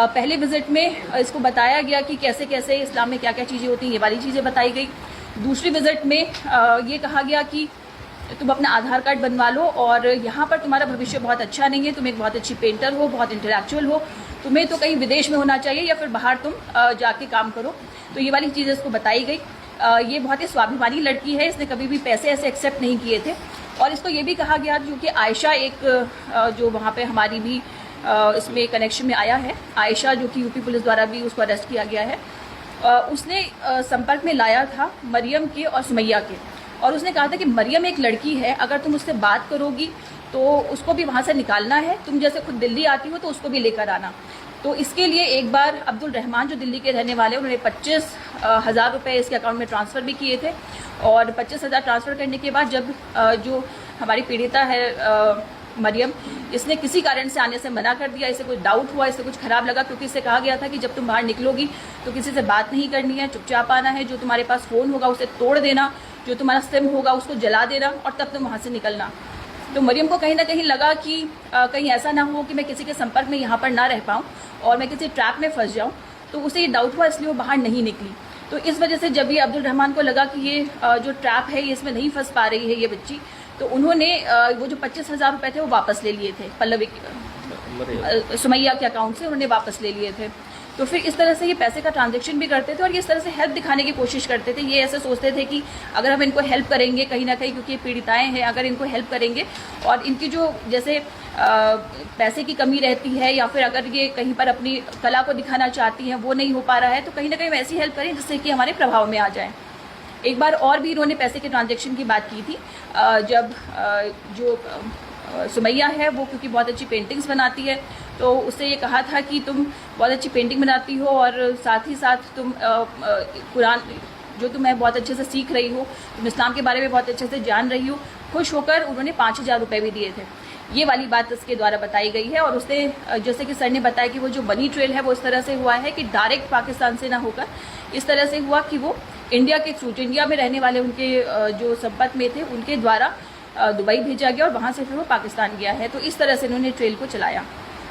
पहले विजिट में इसको बताया गया कि कैसे कैसे इस्लाम में क्या क्या चीज़ें होती हैं, ये वाली चीज़ें बताई गई। दूसरी विजिट में ये कहा गया कि तुम अपना आधार कार्ड बनवा लो और यहाँ पर तुम्हारा भविष्य बहुत अच्छा नहीं है, तुम एक बहुत अच्छी पेंटर हो, बहुत इंटेलेक्चुअल हो, तुम्हें तो कहीं विदेश में होना चाहिए या फिर बाहर तुम जाके काम करो। तो ये वाली चीज़ें इसको बताई गई। ये बहुत ही स्वाभिमानी लड़की है, इसने कभी भी पैसे ऐसे एक्सेप्ट नहीं किए थे। और इसको ये भी कहा गया जो कि आयशा एक जो वहाँ पे हमारी भी इसमें कनेक्शन में आया है, आयशा जो कि यूपी पुलिस द्वारा भी उसको अरेस्ट किया गया है, उसने संपर्क में लाया था मरियम के और सुमैया के, और उसने कहा था कि मरियम एक लड़की है, अगर तुम उससे बात करोगी तो उसको भी वहाँ से निकालना है, तुम जैसे खुद दिल्ली आती हो तो उसको भी लेकर आना। तो इसके लिए एक बार अब्दुल रहमान जो दिल्ली के रहने वाले, उन्होंने 25,000 रुपये इसके अकाउंट में ट्रांसफ़र भी किए थे। और 25,000 ट्रांसफ़र करने के बाद जब जो हमारी पीड़िता है मरियम, इसने किसी कारण से आने से मना कर दिया, इसे कुछ डाउट हुआ, इसे कुछ खराब लगा, क्योंकि इससे कहा गया था कि जब तुम बाहर निकलोगी तो किसी से बात नहीं करनी है, चुपचाप आना है, जो तुम्हारे पास फ़ोन होगा उसे तोड़ देना, जो तुम्हारा सिम होगा उसको जला देना और तब तुम वहाँ से निकलना। तो मरियम को कहीं ना कहीं लगा कि कहीं ऐसा ना हो कि मैं किसी के संपर्क में यहाँ पर ना रह पाऊँ और मैं किसी ट्रैप में फंस जाऊँ, तो उसे ये डाउट हुआ, इसलिए वो बाहर नहीं निकली। तो इस वजह से जब ये अब्दुल रहमान को लगा कि ये जो ट्रैप है ये इसमें नहीं फंस पा रही है ये बच्ची, तो उन्होंने वो जो 25,000 रुपये थे वो वापस ले लिए थे पल्लवी सुमैया के अकाउंट से, उन्होंने वापस ले लिए थे। तो फिर इस तरह से ये पैसे का ट्रांजैक्शन भी करते थे और ये इस तरह से हेल्प दिखाने की कोशिश करते थे। ये ऐसे सोचते थे कि अगर हम इनको हेल्प करेंगे कहीं ना कहीं, क्योंकि ये पीड़िताएं हैं, अगर इनको हेल्प करेंगे और इनकी जो जैसे पैसे की कमी रहती है या फिर अगर ये कहीं पर अपनी कला को दिखाना चाहती हैं वो नहीं हो पा रहा है, तो कहीं ना कहीं वैसी हेल्प करें जिससे कि हमारे प्रभाव में आ जाए। एक बार और भी इन्होंने पैसे के ट्रांजैक्शन की बात की थी, जब जो सुमैया है वो क्योंकि बहुत अच्छी पेंटिंग्स बनाती है, तो उससे ये कहा था कि तुम बहुत अच्छी पेंटिंग बनाती हो और साथ ही साथ तुम कुरान जो तुम्हें बहुत अच्छे से सीख रही हो, तुम इस्लाम के बारे में बहुत अच्छे से जान रही हो। खुश होकर उन्होंने 5,000 रुपये भी दिए थे। ये वाली बात इसके द्वारा बताई गई है। और उसने जैसे कि सर ने बताया कि वो जो मनी ट्रेल है वो इस तरह से हुआ है कि डायरेक्ट पाकिस्तान से ना होकर इस तरह से हुआ कि वो इंडिया के थ्रू, जो इंडिया में रहने वाले उनके जो संपर्क में थे उनके द्वारा दुबई भेजा गया और वहाँ से फिर वो पाकिस्तान गया है। तो इस तरह से इन्होंने ट्रेल को चलाया।